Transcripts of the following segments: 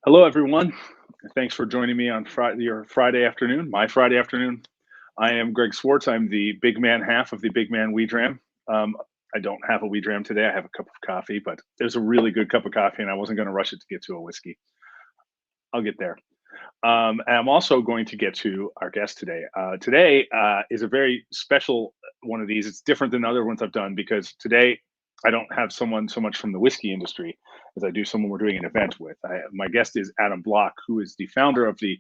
Hello, everyone. Thanks for joining me on your Friday afternoon, my Friday afternoon. I am Greg Swartz. I'm the big man half of the big man we dram. I don't have a we dram today. I have a cup of coffee, but there's a really good cup of coffee, and I wasn't going to rush it to get to a whiskey. I'll get there. And I'm also going to get to our guest today. Today is a very special one of these. It's different than other ones I've done because today I don't have someone so much from the whiskey industry as I do someone we're doing an event with. My guest is Adam Bloch, who is the founder of the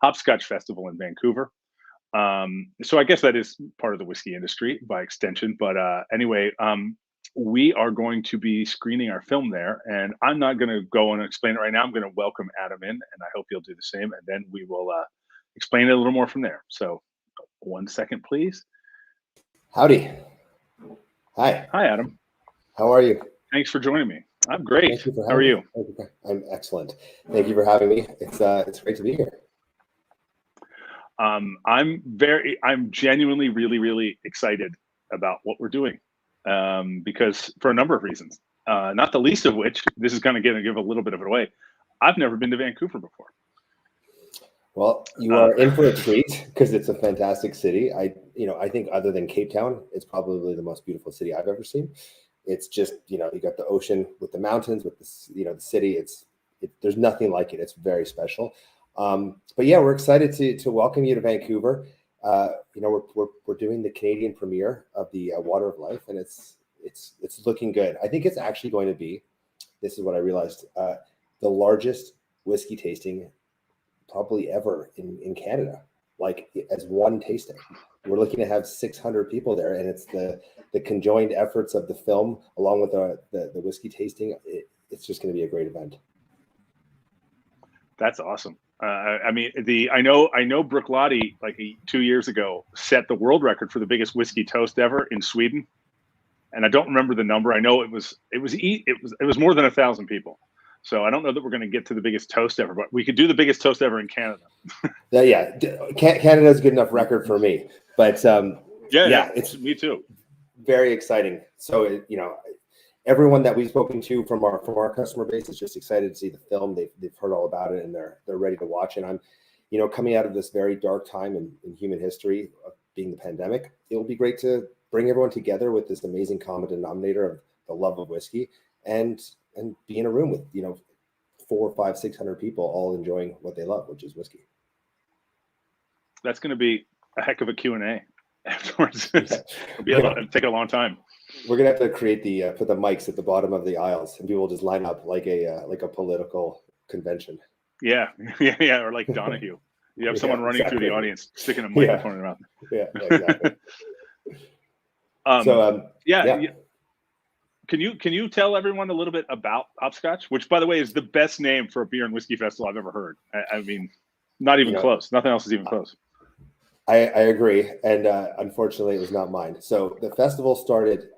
Hopscotch Festival in Vancouver. So I guess that is part of the whiskey industry by extension. But anyway, we are going to be screening our film there, and I'm not going to go and explain it right now. I'm going to welcome Adam in, and I hope you'll do the same, and then we will explain it a little more from there. So, 1 second, please. Howdy. Hi. Hi, Adam. How are you? Thanks for joining me. I'm great. How are you? I'm excellent. Thank you for having me. It's great to be here. I'm genuinely really excited about what we're doing. Because for a number of reasons, not the least of which, this is going to give a little bit of it away. I've never been to Vancouver before. Well, you are in for a treat because it's a fantastic city. I think other than Cape Town, it's probably the most beautiful city I've ever seen. It's just, you got the ocean with the mountains, with the city. There's nothing like it. It's very special. But yeah, we're excited to welcome you to Vancouver. We're doing the Canadian premiere of the Water of Life, and it's looking good. I think it's actually going to be, this is what I realized, the largest whiskey tasting probably ever in Canada, like as one tasting. We're looking to have 600 people there, and it's the conjoined efforts of the film along with the whiskey tasting. It's just going to be a great event. That's awesome. I know Bruichladdich like 2 years ago set the world record for the biggest whiskey toast ever in Sweden, and I don't remember the number. I know it was more than 1,000 people. So I don't know that we're going to get to the biggest toast ever, but we could do the biggest toast ever in Canada. Yeah, Canada's a good enough record for me, but yeah, it's me too. Very exciting. So everyone that we've spoken to from our customer base is just excited to see the film. They've heard all about it, and they're ready to watch. And I'm, coming out of this very dark time in human history, being the pandemic, it will be great to bring everyone together with this amazing common denominator of the love of whiskey, and be in a room with 400, 500, 600 people all enjoying what they love, which is whiskey. That's going to be a heck of a Q&A afterwards. It'll take a long time. We're gonna have to create put the mics at the bottom of the aisles, and people will just line up like a political convention. Yeah, or like Donahue. You have someone running through the audience, sticking a microphone in their mouth. Yeah, exactly. Can you tell everyone a little bit about Hopscotch, which, by the way, is the best name for a beer and whiskey festival I've ever heard. I mean, not even close. Nothing else is even close. I agree, and unfortunately, it was not mine. So the festival started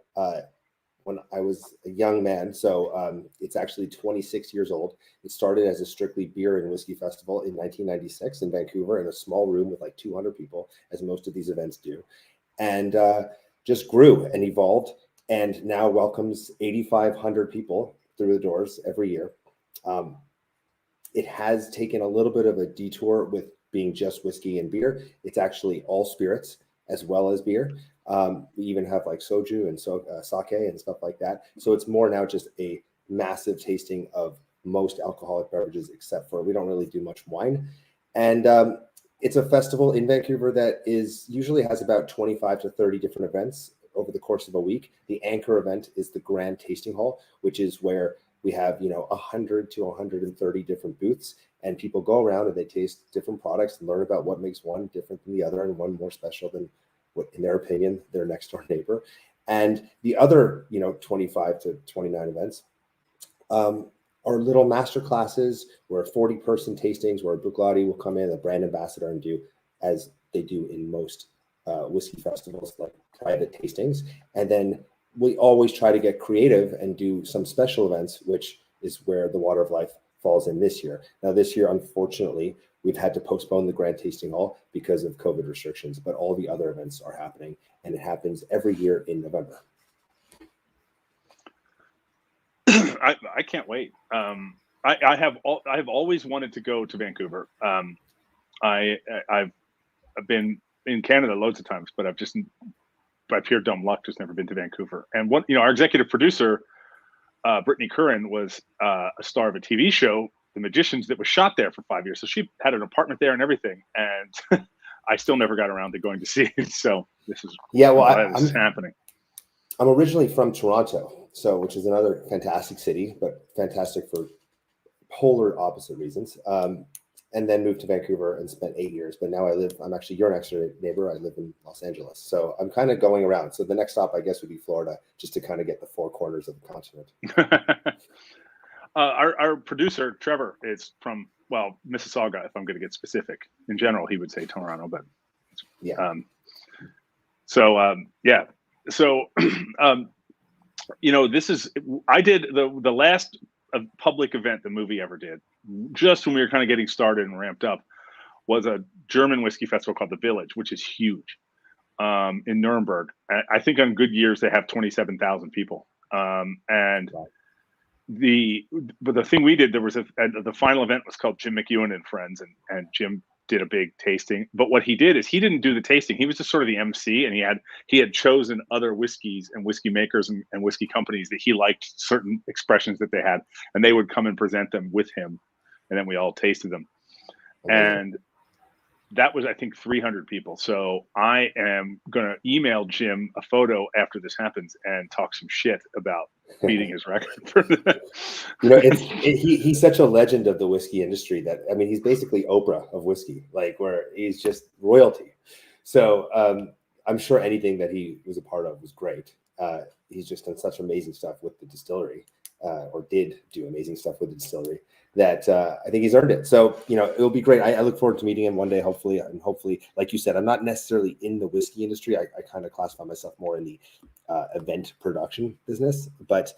when I was a young man. So it's actually 26 years old. It started as a strictly beer and whiskey festival in 1996 in Vancouver in a small room with like 200 people, as most of these events do, and just grew and evolved, and now welcomes 8,500 people through the doors every year. It has taken a little bit of a detour with being just whiskey and beer. It's actually all spirits as well as beer. We even have like soju and sake and stuff like that. So it's more now just a massive tasting of most alcoholic beverages, except for we don't really do much wine. And it's a festival in Vancouver that usually has about 25 to 30 different events over the course of a week. The anchor event is the Grand Tasting Hall, which is where we have 100 to 130 different booths, and people go around and they taste different products and learn about what makes one different than the other and one more special than what, in their opinion, their next door neighbor. And the other 25 to 29 events are little master classes where 40-person tastings where Bruichladdich will come in, a brand ambassador, and do, as they do in most whiskey festivals, like private tastings. And then we always try to get creative and do some special events, which is where the Water of Life falls in this year. Now, this year, unfortunately, we've had to postpone the Grand Tasting Hall because of COVID restrictions, but all the other events are happening, and it happens every year in November. I can't wait. I've always wanted to go to Vancouver. I've been in Canada loads of times, but by pure dumb luck, just never been to Vancouver. And our executive producer, Brittany Curran, was a star of a TV show, The Magicians, that was shot there for 5 years. So she had an apartment there and everything. And I still never got around to going to see it. So this is this is happening. I'm originally from Toronto, which is another fantastic city, but fantastic for polar opposite reasons. And then moved to Vancouver and spent 8 years. But now I'm actually your next door neighbor. I live in Los Angeles. So I'm kind of going around. So the next stop, I guess, would be Florida, just to kind of get the four corners of the continent. Our producer, Trevor, is from, Mississauga, if I'm going to get specific. In general, he would say Toronto, but yeah. I did the last public event the movie ever did, just when we were kind of getting started and ramped up, was a German whiskey festival called the Village, which is huge, in Nuremberg. I think on good years they have 27,000 people. But the thing we did, there was the final event was called Jim McEwen and Friends, and Jim did a big tasting. But what he did is he didn't do the tasting. He was just sort of the MC, and he had chosen other whiskeys and whiskey makers and whiskey companies that he liked, certain expressions that they had, and they would come and present them with him, and then we all tasted them. And that was, I think, 300 people. So I am going to email Jim a photo after this happens and talk some shit about beating his record. He's such a legend of the whiskey industry that, I mean, he's basically Oprah of whiskey, where he's just royalty. So I'm sure anything that he was a part of was great. He's just done such amazing stuff with the distillery, or did do amazing stuff with the distillery, that I think he's earned it. So, it'll be great. I look forward to meeting him one day, hopefully. And hopefully, like you said, I'm not necessarily in the whiskey industry. I kind of classify myself more in the event production business, but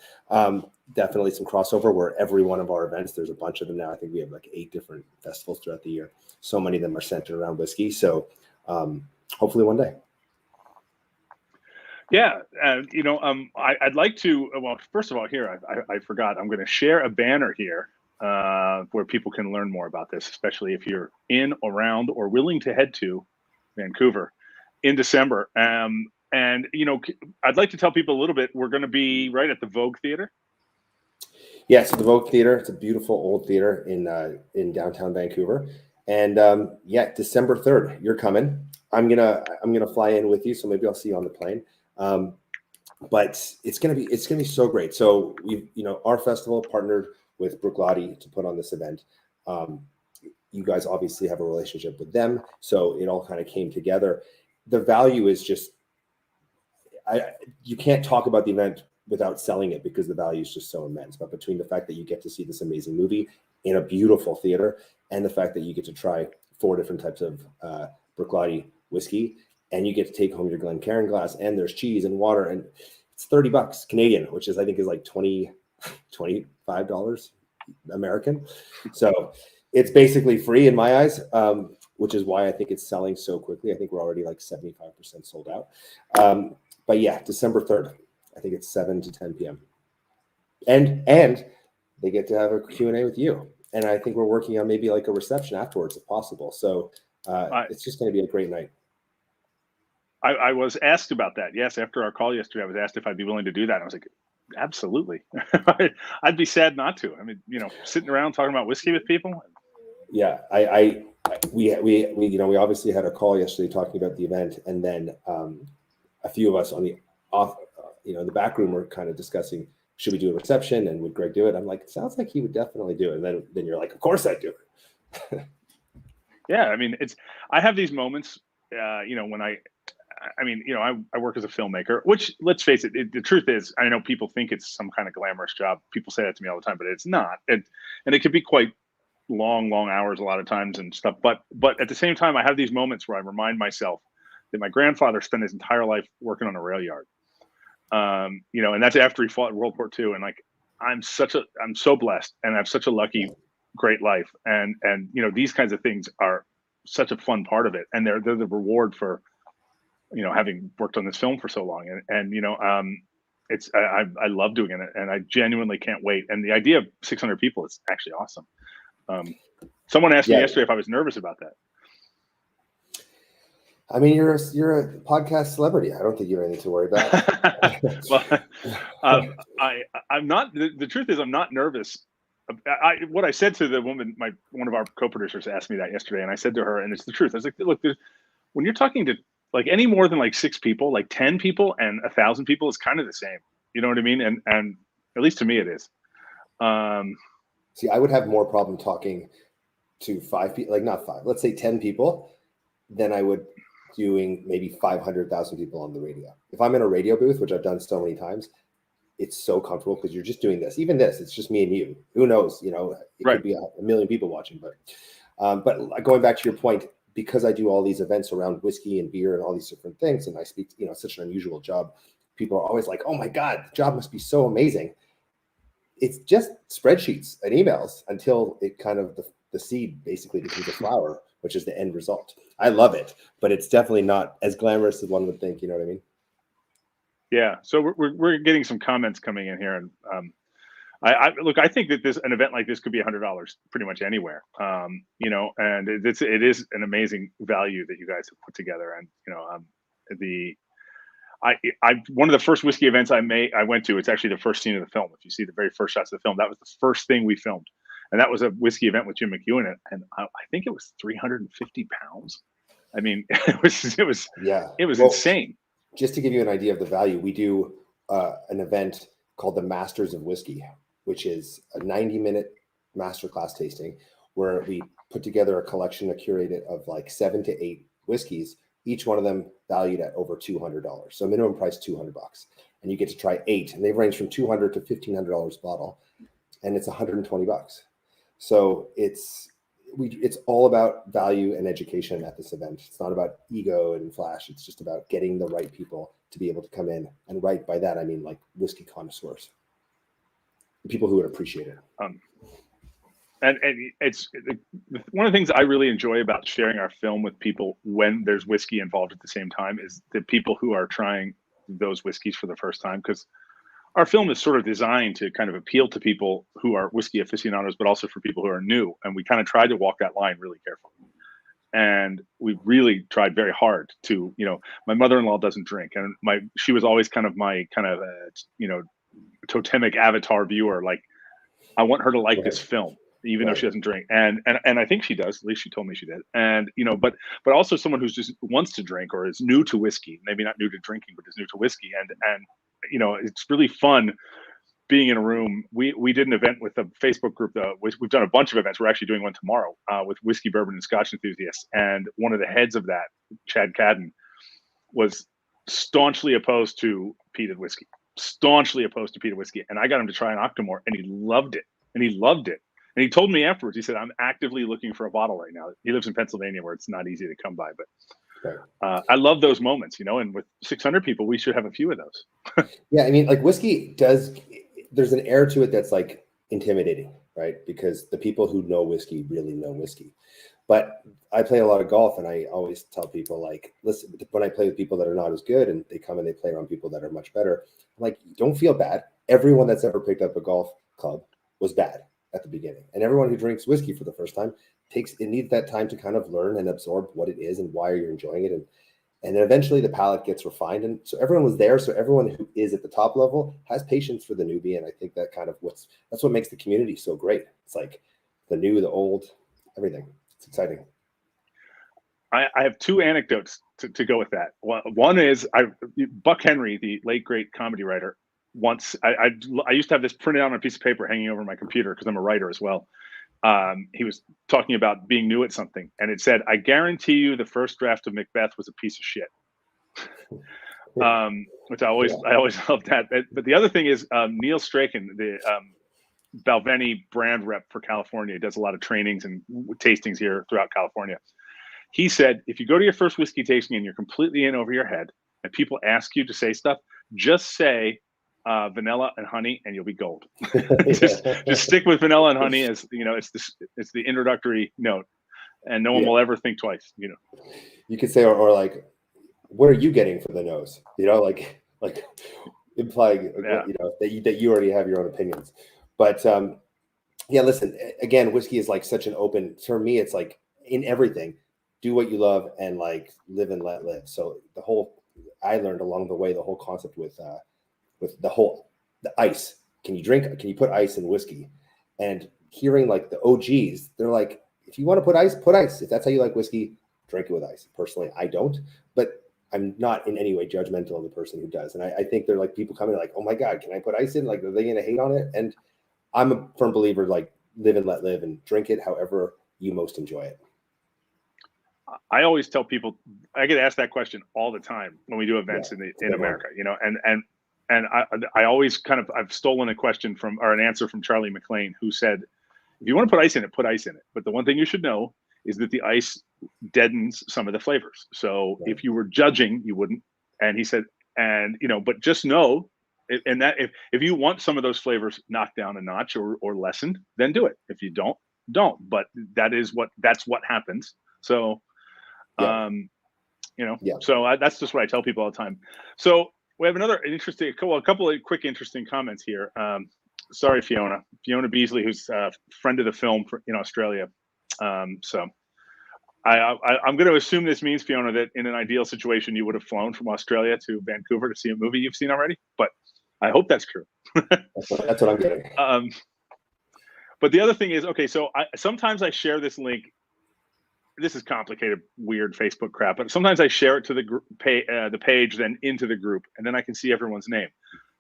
definitely some crossover where every one of our events, there's a bunch of them now. I think we have 8 different festivals throughout the year. So many of them are centered around whiskey. So hopefully one day. Yeah, I'd like to. Well, first of all, here I forgot. I'm going to share a banner here where people can learn more about this, especially if you're in, around, or willing to head to Vancouver in December. And I'd like to tell people a little bit. We're going to be right at the Vogue Theater. Yeah, so the Vogue Theater. It's a beautiful old theater in downtown Vancouver. And December 3rd, you're coming. I'm gonna fly in with you, so maybe I'll see you on the plane. But it's gonna be so great. So our festival partnered with Bruichladdich to put on this event. You guys obviously have a relationship with them, so it all kind of came together. The value is just, you can't talk about the event without selling it, because the value is just so immense. But between the fact that you get to see this amazing movie in a beautiful theater, and the fact that you get to try 4 different types of Bruichladdich whiskey, and you get to take home your Glencairn glass, and there's cheese and water, and it's $30 Canadian, which I think is like $25 American. So it's basically free in my eyes, which is why I think it's selling so quickly. I think we're already 75% sold out. But yeah, December 3rd, I think it's 7 to 10 p.m. And they get to have a Q&A with you. And I think we're working on maybe a reception afterwards if possible. So it's just going to be a great night. I was asked about that. Yes, after our call yesterday, I was asked if I'd be willing to do that. I was like, absolutely. I'd be sad not to. I mean, sitting around talking about whiskey with people. Yeah, we obviously had a call yesterday talking about the event, and then a few of us on the the back room were kind of discussing, should we do a reception, and would Greg do it? I'm like, it sounds like he would definitely do it. And then you're like, of course I'd do it. Yeah, I mean, I have these moments, when I work as a filmmaker, which, let's face it, the truth is, I know people think it's some kind of glamorous job. People say that to me all the time, but it's not. And it could be quite long hours a lot of times and stuff. But at the same time, I have these moments where I remind myself that my grandfather spent his entire life working on a rail yard. And that's after he fought in World War II. And I'm so blessed, and I have such a lucky, great life. And these kinds of things are such a fun part of it. And they're the reward for, having worked on this film for so long. And I love doing it, and I genuinely can't wait. And the idea of 600 people is actually awesome. Someone asked me yesterday if I was nervous about that. I mean, you're a podcast celebrity. I don't think you have anything to worry about. Well, I'm not. The truth is, I'm not nervous. What I said to the woman, one of our co-producers asked me that yesterday, and I said to her, and it's the truth. I was like, look, when you're talking to like any more than like 6 people, like 10 people and 1,000 people is kind of the same. You know what I mean? And at least to me, it is. See, I would have more problem talking to 5 people, like not 5, let's say 10 people, than I would doing maybe 500,000 people on the radio. If I'm in a radio booth, which I've done so many times, it's so comfortable because you're just doing this. Even this, it's just me and you. Who knows? You know, it could be a million people watching. But going back to your point, because I do all these events around whiskey and beer and all these different things, and I speak, you know, such an unusual job, people are always like, "Oh my God, the job must be so amazing." It's just spreadsheets and emails until it kind of the seed basically becomes a flower, which is the end result. I love it, but it's definitely not as glamorous as one would think. You know what I mean? Yeah. So we're getting some comments coming in here, and I think that an event like this could be $100 pretty much anywhere. You know, and it is an amazing value that you guys have put together, and you know, one of the first whiskey events I went to. It's actually the first scene of the film. If you see the very first shots of the film, that was the first thing we filmed, and that was a whiskey event with Jim McEwen, and I think it was 350 pounds. I mean, it was insane. Just to give you an idea of the value, we do an event called the Masters of Whiskey, which is a 90-minute masterclass tasting where we put together a collection, curated of like 7 to 8 whiskeys, each one of them valued at over $200. So minimum price $200, and you get to try 8, and they range from $200 to $1,500 a bottle, and it's $120. So it's all about value and education at this event. It's not about ego and flash. It's just about getting the right people to be able to come in. And right by that, I mean like whiskey connoisseurs, people who would appreciate it. And it's one of the things I really enjoy about sharing our film with people when there's whiskey involved at the same time is the people who are trying those whiskeys for the first time, because our film is sort of designed to kind of appeal to people who are whiskey aficionados, but also for people who are new. And we kind of tried to walk that line really carefully. And we really tried very hard to, you know, my mother-in-law doesn't drink, and she was always kind of my you know, totemic avatar viewer. Like, I want her to like this film, even though she doesn't drink. And I think she does, at least she told me she did. And, you know, but also someone who's just wants to drink or is new to whiskey, maybe not new to drinking, but is new to whiskey. And, you know, it's really fun being in a room. We did an event with a Facebook group. We've done a bunch of events. We're actually doing one tomorrow with whiskey, bourbon, and Scotch enthusiasts. And one of the heads of that, Chad Cadden, was staunchly opposed to peated whiskey. And I got him to try an Octomore, and he loved it. And he told me afterwards, he said, "I'm actively looking for a bottle right now." He lives in Pennsylvania, where it's not easy to come by, but I love those moments, you know, and with 600 people, we should have a few of those. Yeah. I mean, like whiskey there's an air to it that's like intimidating, right? Because the people who know whiskey really know whiskey. But I play a lot of golf, and I always tell people, like, listen, when I play with people that are not as good and they come and they play around people that are much better, I'm like, don't feel bad. Everyone that's ever picked up a golf club was bad at the beginning. And everyone who drinks whiskey for the first time needs that time to kind of learn and absorb what it is and why you're enjoying it. And then eventually the palate gets refined. And so everyone was there. So everyone who is at the top level has patience for the newbie. And I think that kind of that's what makes the community so great. It's like the new, the old, everything. It's exciting. I have 2 anecdotes to go with that. One is Buck Henry, the late great comedy writer. Once I used to have this printed out on a piece of paper hanging over my computer because I'm a writer as well. He was talking about being new at something, and it said, "I guarantee you the first draft of Macbeth was a piece of shit." Which I always loved that. But the other thing is Neil Strachan, the Balvenie brand rep for California, does a lot of trainings and tastings here throughout California. He said, if you go to your first whiskey tasting and you're completely in over your head and people ask you to say stuff, just say vanilla and honey and you'll be gold. just stick with vanilla and honey, as you know, it's the introductory note, and no one will ever think twice, you know. You could say, or like, what are you getting for the nose? You know, like implying that you already have your own opinions. But yeah, listen, again, whiskey is like such an open, for me, it's like in everything, do what you love and like live and let live. So I learned along the way, the whole concept with the ice. Can you put ice in whiskey? And hearing like the OGs, they're like, if you want to put ice, put ice. If that's how you like whiskey, drink it with ice. Personally, I don't, but I'm not in any way judgmental of the person who does. And I think they're like people coming like, oh my God, can I put ice in? Like, are they going to hate on it? And I'm a firm believer, like live and let live and drink it however you most enjoy it. I always tell people, I get asked that question all the time when we do events in America, and I always I've stolen a question or an answer from Charlie McLean, who said, if you want to put ice in it, put ice in it. But the one thing you should know is that the ice deadens some of the flavors. So if you were judging, you wouldn't. And he said, but just know, and that if you want some of those flavors knocked down a notch or lessened, then do it. If you don't. But that's what happens. So, so that's just what I tell people all the time. So we have a couple of quick interesting comments here. Sorry, Fiona Beasley, who's a friend of the film in Australia. So I'm going to assume this means, Fiona, that in an ideal situation, you would have flown from Australia to Vancouver to see a movie you've seen already. But I hope that's true. That's what I'm getting. But the other thing is, okay, so sometimes I share this link. This is complicated, weird Facebook crap, but sometimes I share it to the page, then into the group, and then I can see everyone's name.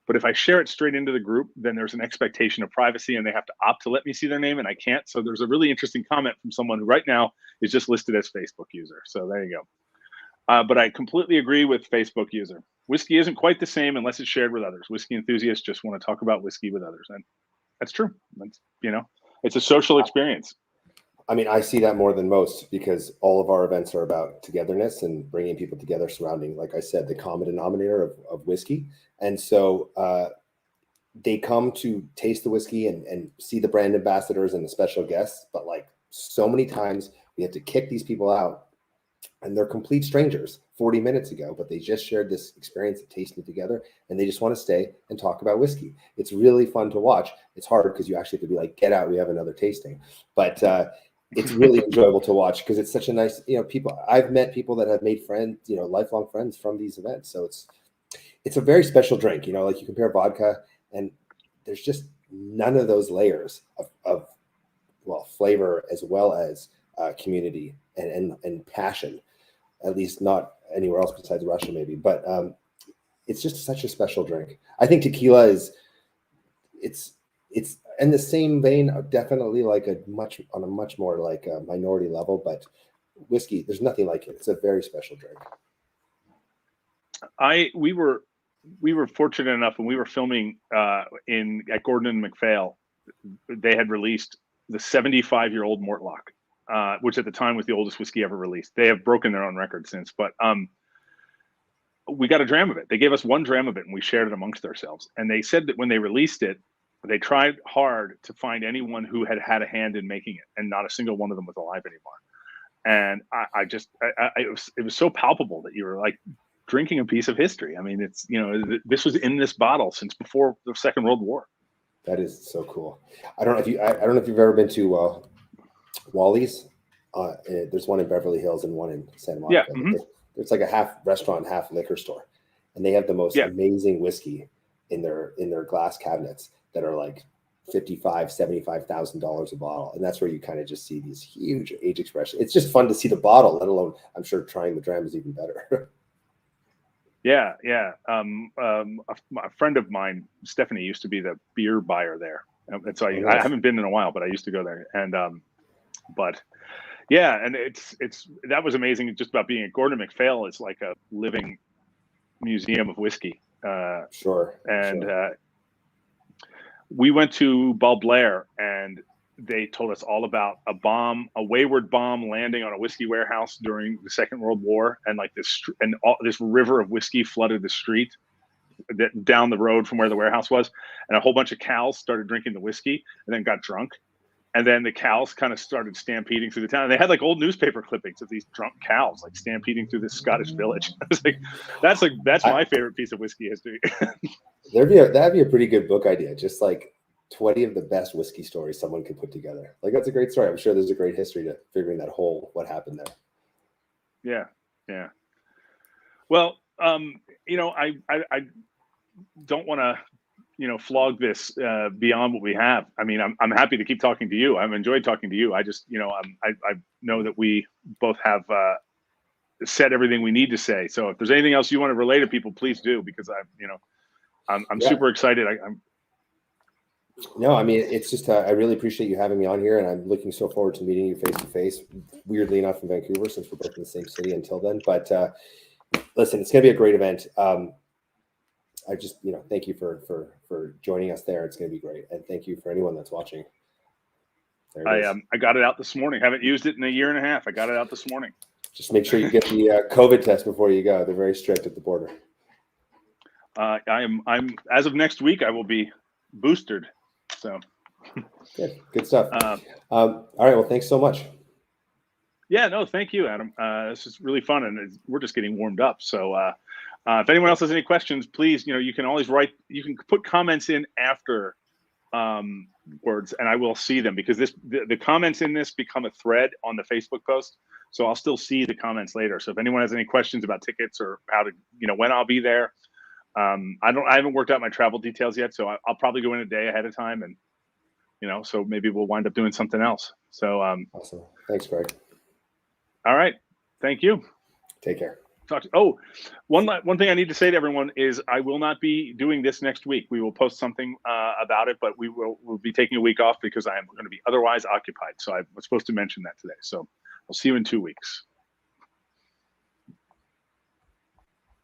But if I share it straight into the group, then there's an expectation of privacy and they have to opt to let me see their name, and I can't. So there's a really interesting comment from someone who right now is just listed as Facebook user. So there you go. But I completely agree with Facebook user. Whiskey isn't quite the same unless it's shared with others. Whiskey enthusiasts just want to talk about whiskey with others. And that's true. It's a social experience. I mean, I see that more than most because all of our events are about togetherness and bringing people together surrounding, like I said, the common denominator of whiskey. And so they come to taste the whiskey and see the brand ambassadors and the special guests. But like so many times we have to kick these people out and they're complete strangers 40 minutes ago, but they just shared this experience of tasting together and they just want to stay and talk about whiskey. It's really fun to watch. It's hard because you actually have to be like, get out, we have another tasting. But it's really enjoyable to watch because it's such a nice, people. I've met people that have made friends, lifelong friends from these events. So it's a very special drink, like you compare vodka and there's just none of those layers of flavor as well as community and passion, at least not anywhere else besides Russia maybe. But it's just such a special drink. I think tequila it's in the same vein, definitely like on a much more like a minority level, but whiskey, there's nothing like it. It's a very special drink. We were fortunate enough when we were filming at Gordon and MacPhail, they had released the 75-year-old Mortlock, which at the time was the oldest whiskey ever released. They have broken their own record since, but we got a dram of it. They gave us one dram of it and we shared it amongst ourselves. And they said that when they released it, they tried hard to find anyone who had had a hand in making it, and not a single one of them was alive anymore. And it was so palpable that you were like drinking a piece of history. I mean, it's, this was in this bottle since before the Second World War. That is so cool. I don't know if you've ever been to Wally's. There's one in Beverly Hills and one in Santa Monica. Yeah. Mm-hmm. It's like a half restaurant, half liquor store, and they have the most amazing whiskey in their glass cabinets that are like $55,000-$75,000 a bottle, and that's where you kind of just see these huge age expressions. It's just fun to see the bottle, let alone I'm sure trying the dram is even better. Yeah. A friend of mine, Stephanie, used to be the beer buyer there, and so I haven't been in a while, but I used to go there. And but yeah, and it's that was amazing. Just about being at Gordon MacPhail is like a living museum of whiskey. Sure. We went to Ball Blair and they told us all about a wayward bomb landing on a whiskey warehouse during the Second World War, and like this river of whiskey flooded the street down the road from where the warehouse was, and a whole bunch of cows started drinking the whiskey and then got drunk, and then the cows kind of started stampeding through the town. And they had like old newspaper clippings of these drunk cows like stampeding through this Scottish village. I was like, that's my favorite piece of whiskey history. That'd be a pretty good book idea. Just like 20 of the best whiskey stories someone could put together. Like that's a great story. I'm sure there's a great history to figuring that whole what happened there. Yeah, yeah. Well, I don't want to flog this beyond what we have. I mean, I'm happy to keep talking to you. I've enjoyed talking to you. I just I know that we both have said everything we need to say. So if there's anything else you want to relay to people, please do, because I'm super excited. No, I mean, it's just, I really appreciate you having me on here, and I'm looking so forward to meeting you face to face. Weirdly enough, in Vancouver, since we're both in the same city until then. But listen, it's going to be a great event. I just, thank you for joining us there. It's going to be great, and thank you for anyone that's watching. I got it out this morning. Haven't used it in a year and a half. I got it out this morning. Just make sure you get the COVID test before you go. They're very strict at the border. I'm as of next week, I will be boosted. So good stuff. All right. Well, thanks so much. Yeah, no, thank you, Adam. This is really fun, and we're just getting warmed up. So if anyone else has any questions, please, you can always write. You can put comments in after words, and I will see them, because the comments in this become a thread on the Facebook post. So I'll still see the comments later. So if anyone has any questions about tickets or how to, when I'll be there, I haven't worked out my travel details yet, so I'll probably go in a day ahead of time, and so maybe we'll wind up doing something else. So awesome. Thanks, Greg. All right, thank you. Take care. One thing I need to say to everyone is I will not be doing this next week. We will post something about it, but we'll be taking a week off because I am going to be otherwise occupied. So I was supposed to mention that today. So I'll see you in 2 weeks.